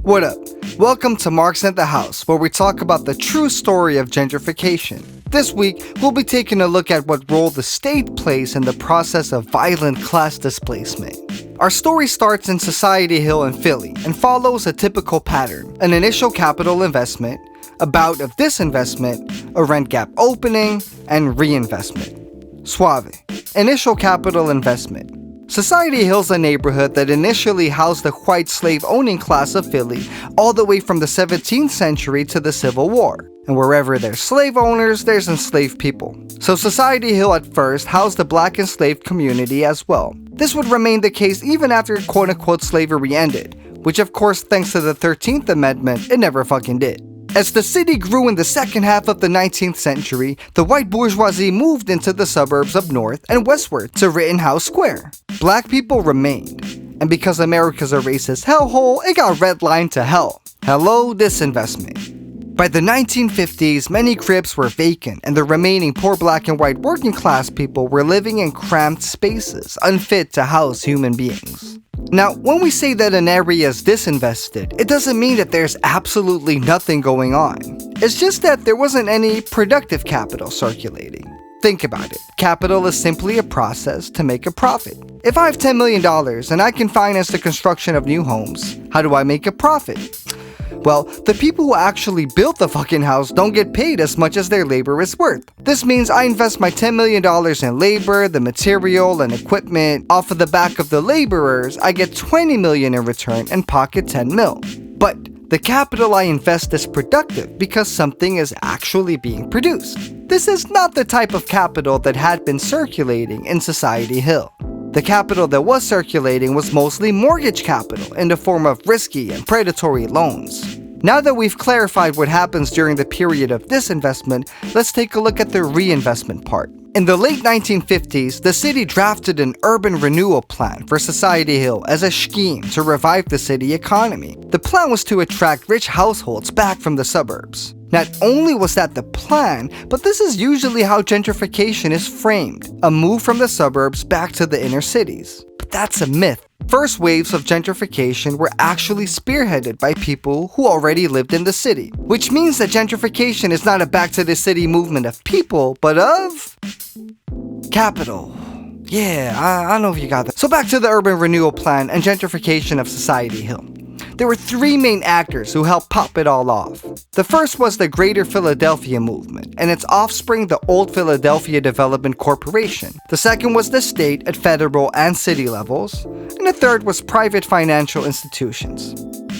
What up? Welcome to Marx at the House, where we talk about the true story of gentrification. This week, we'll be taking a look at what role the state plays in the process of violent class displacement. Our story starts in Society Hill in Philly and follows a typical pattern: an initial capital investment, a bout of disinvestment, a rent gap opening, and reinvestment. Suave. Initial capital investment. Society Hill's a neighborhood that initially housed the white slave-owning class of Philly all the way from the 17th century to the Civil War. And wherever there's slave owners, there's enslaved people. So Society Hill at first housed the black enslaved community as well. This would remain the case even after quote-unquote slavery ended, which of course thanks to the 13th Amendment, it never fucking did. As the city grew in the second half of the 19th century, the white bourgeoisie moved into the suburbs up north and westward to Rittenhouse Square. Black people remained, and because America's a racist hellhole, it got redlined to hell. Hello, disinvestment. By the 1950s, many cribs were vacant, and the remaining poor black and white working class people were living in cramped spaces, unfit to house human beings. Now, when we say that an area is disinvested, it doesn't mean that there's absolutely nothing going on. It's just that there wasn't any productive capital circulating. Think about it. Capital is simply a process to make a profit. If I have $10 million and I can finance the construction of new homes, how do I make a profit? Well, the people who actually built the fucking house don't get paid as much as their labor is worth. This means I invest my $10 million in labor, the material, and equipment. Off of the back of the laborers, I get $20 million in return and pocket $10 mil. But the capital I invest is productive because something is actually being produced. This is not the type of capital that had been circulating in Society Hill. The capital that was circulating was mostly mortgage capital in the form of risky and predatory loans. Now that we've clarified what happens during the period of disinvestment, let's take a look at the reinvestment part. In the late 1950s, the city drafted an urban renewal plan for Society Hill as a scheme to revive the city economy. The plan was to attract rich households back from the suburbs. Not only was that the plan, but this is usually how gentrification is framed: a move from the suburbs back to the inner cities. But that's a myth. First waves of gentrification were actually spearheaded by people who already lived in the city, which means that gentrification is not a back to the city movement of people, but of capital. Yeah, I know if you got that. So back to the urban renewal plan and gentrification of Society Hill. There were three main actors who helped pop it all off. The first was the Greater Philadelphia movement, and its offspring, the Old Philadelphia Development Corporation. The second was the state at federal and city levels, and the third was private financial institutions.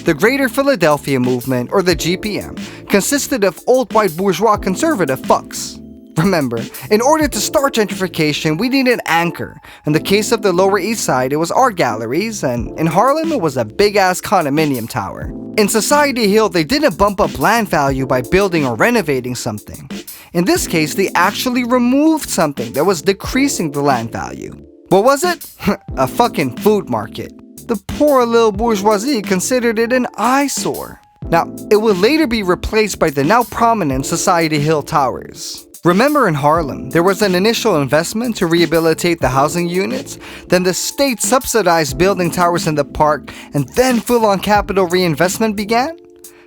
The Greater Philadelphia movement, or the GPM, consisted of old white bourgeois conservative fucks. Remember, in order to start gentrification, we needed an anchor. In the case of the Lower East Side, it was art galleries, and in Harlem, it was a big-ass condominium tower. In Society Hill, they didn't bump up land value by building or renovating something. In this case, they actually removed something that was decreasing the land value. What was it? A fucking food market. The poor little bourgeoisie considered it an eyesore. Now, it would later be replaced by the now prominent Society Hill Towers. Remember, in Harlem, there was an initial investment to rehabilitate the housing units, then the state subsidized building towers in the park, and then full-on capital reinvestment began?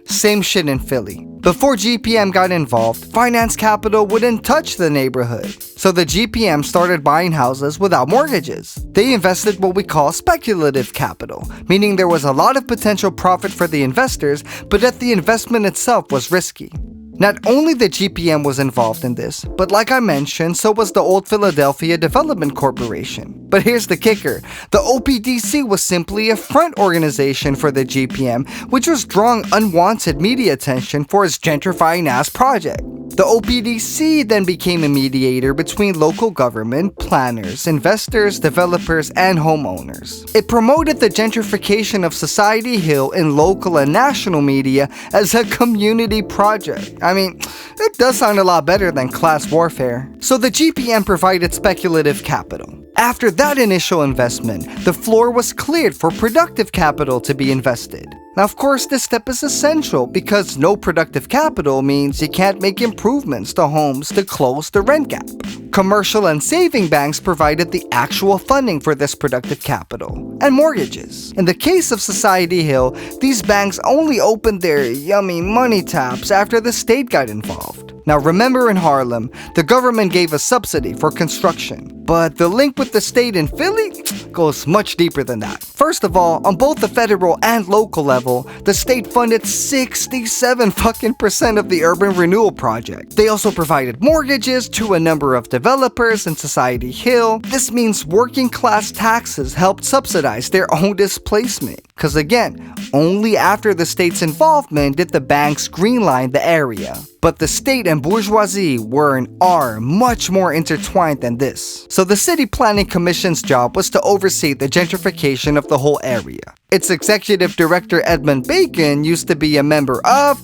Same shit in Philly. Before GPM got involved, finance capital wouldn't touch the neighborhood. So the GPM started buying houses without mortgages. They invested what we call speculative capital, meaning there was a lot of potential profit for the investors, but that the investment itself was risky. Not only the GPM was involved in this, but like I mentioned, so was the Old Philadelphia Development Corporation. But here's the kicker: the OPDC was simply a front organization for the GPM, which was drawing unwanted media attention for its gentrifying-ass project. The OPDC then became a mediator between local government, planners, investors, developers, and homeowners. It promoted the gentrification of Society Hill in local and national media as a community project. I mean, it does sound a lot better than class warfare. So the GPM provided speculative capital. After that initial investment, the floor was cleared for productive capital to be invested. Now, of course, this step is essential because no productive capital means you can't make improvements to homes to close the rent gap. Commercial and saving banks provided the actual funding for this productive capital, and mortgages. In the case of Society Hill, these banks only opened their yummy money taps after the state got involved. Now remember, in Harlem, the government gave a subsidy for construction, but the link with the state in Philly goes much deeper than that. First of all, on both the federal and local level, the state funded 67% of the urban renewal project. They also provided mortgages to a number of developers in Society Hill. This means working class taxes helped subsidize their own displacement. Because again, only after the state's involvement did the banks greenline the area. But the state and bourgeoisie were and are much more intertwined than this. So the City Planning Commission's job was to oversee the gentrification of the whole area. Its executive director Edmund Bacon used to be a member of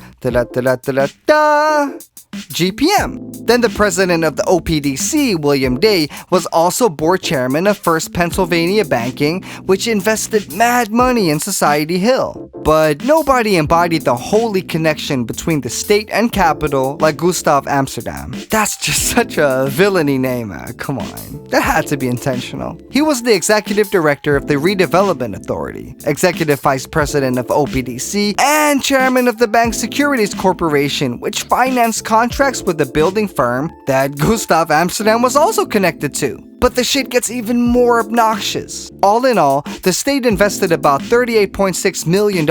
GPM. Then the president of the OPDC, William Day, was also board chairman of First Pennsylvania Banking, which invested mad money in Society Hill. But nobody embodied the holy connection between the state and capital like Gustav Amsterdam. That's just such a villainy name, come on. That had to be intentional. He was the executive director of the Redevelopment Authority, executive vice president of OPDC, and chairman of the Bank Securities Corporation, which financed contracts with the building firm that Gustav Amsterdam was also connected to. But the shit gets even more obnoxious. All in all, the state invested about $38.6 million.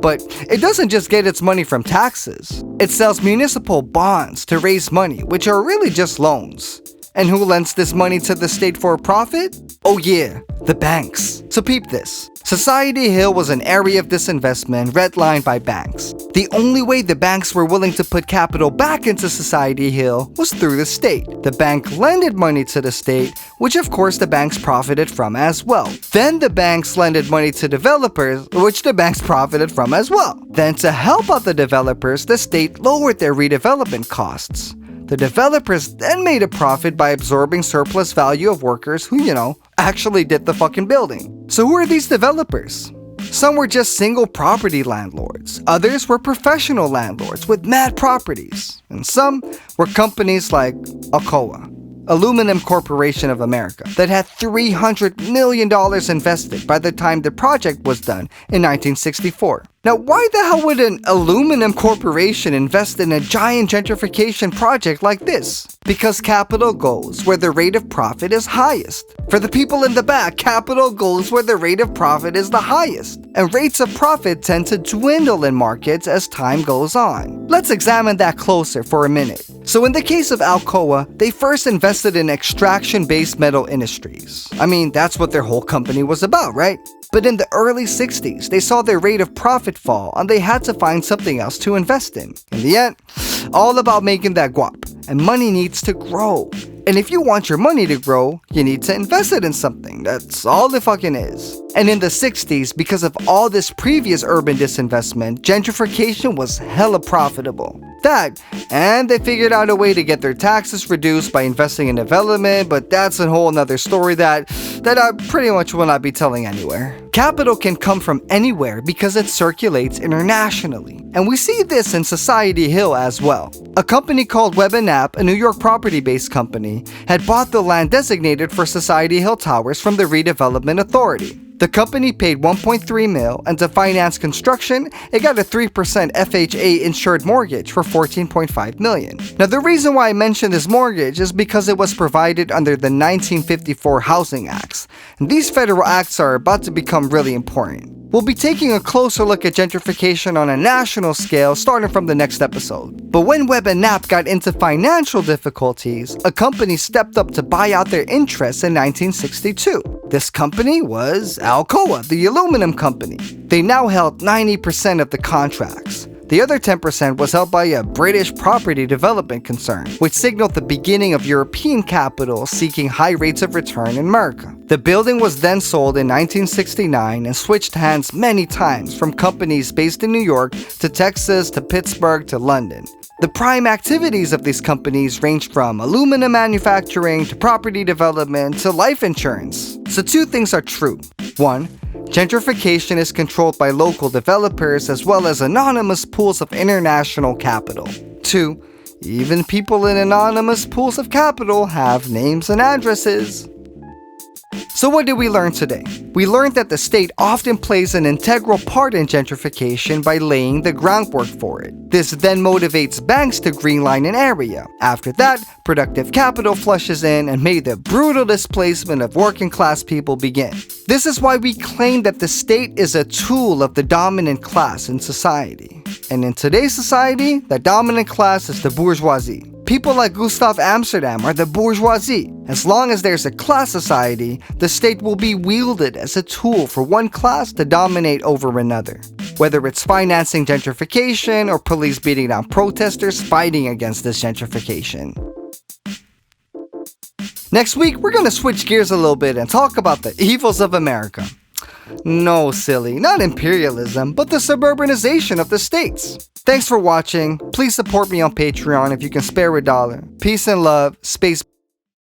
But it doesn't just get its money from taxes. It sells municipal bonds to raise money, which are really just loans. And who lends this money to the state for a profit? Oh yeah, the banks. So peep this. Society Hill was an area of disinvestment redlined by banks. The only way the banks were willing to put capital back into Society Hill was through the state. The bank lended money to the state, which of course the banks profited from as well. Then the banks lended money to developers, which the banks profited from as well. Then to help out the developers, the state lowered their redevelopment costs. The developers then made a profit by absorbing surplus value of workers who, actually did the fucking building. So who are these developers? Some were just single property landlords. Others were professional landlords with mad properties. And some were companies like Alcoa, Aluminum Corporation of America, that had $300 million invested by the time the project was done in 1964. Now, why the hell would an aluminum corporation invest in a giant gentrification project like this? Because capital goes where the rate of profit is highest. For the people in the back, capital goes where the rate of profit is the highest. And rates of profit tend to dwindle in markets as time goes on. Let's examine that closer for a minute. So in the case of Alcoa, they first invested in extraction-based metal industries. I mean, that's what their whole company was about, right? But in the early 60s, they saw their rate of profit fall and they had to find something else to invest in. In the end, all about making that guap, and money needs to grow. And if you want your money to grow, you need to invest it in something. That's all it fucking is. And in the 60s, because of all this previous urban disinvestment, gentrification was hella profitable. That, and they figured out a way to get their taxes reduced by investing in development, but that's a whole nother story that I pretty much will not be telling anywhere. Capital can come from anywhere because it circulates internationally. And we see this in Society Hill as well. A company called Webb & Knapp, a New York property-based company, had bought the land designated for Society Hill Towers from the Redevelopment Authority. The company paid $1.3 million, and to finance construction, it got a 3% FHA insured mortgage for $14.5 million. Now, the reason why I mention this mortgage is because it was provided under the 1954 Housing Acts, and these federal acts are about to become really important. We'll be taking a closer look at gentrification on a national scale starting from the next episode. But when Webb & Knapp got into financial difficulties, a company stepped up to buy out their interests in 1962. This company was Alcoa, the aluminum company. They now held 90% of the contracts. The other 10% was held by a British property development concern, which signaled the beginning of European capital seeking high rates of return in America. The building was then sold in 1969 and switched hands many times from companies based in New York to Texas to Pittsburgh to London. The prime activities of these companies ranged from aluminum manufacturing to property development to life insurance. So two things are true. One, Gentrification is controlled by local developers as well as anonymous pools of international capital. 2. Even people in anonymous pools of capital have names and addresses. So what did we learn today? We learned that the state often plays an integral part in gentrification by laying the groundwork for it. This then motivates banks to greenline an area. After that, productive capital flushes in and may the brutal displacement of working class people begin. This is why we claim that the state is a tool of the dominant class in society. And in today's society, the dominant class is the bourgeoisie. People like Gustav Amsterdam are the bourgeoisie. As long as there's a class society, the state will be wielded as a tool for one class to dominate over another. Whether it's financing gentrification or police beating down protesters fighting against this gentrification. Next week, we're gonna switch gears a little bit and talk about the evils of America. No, silly, not imperialism, but the suburbanization of the states. Thanks for watching. Please support me on Patreon if you can spare $1. Peace and love. Space.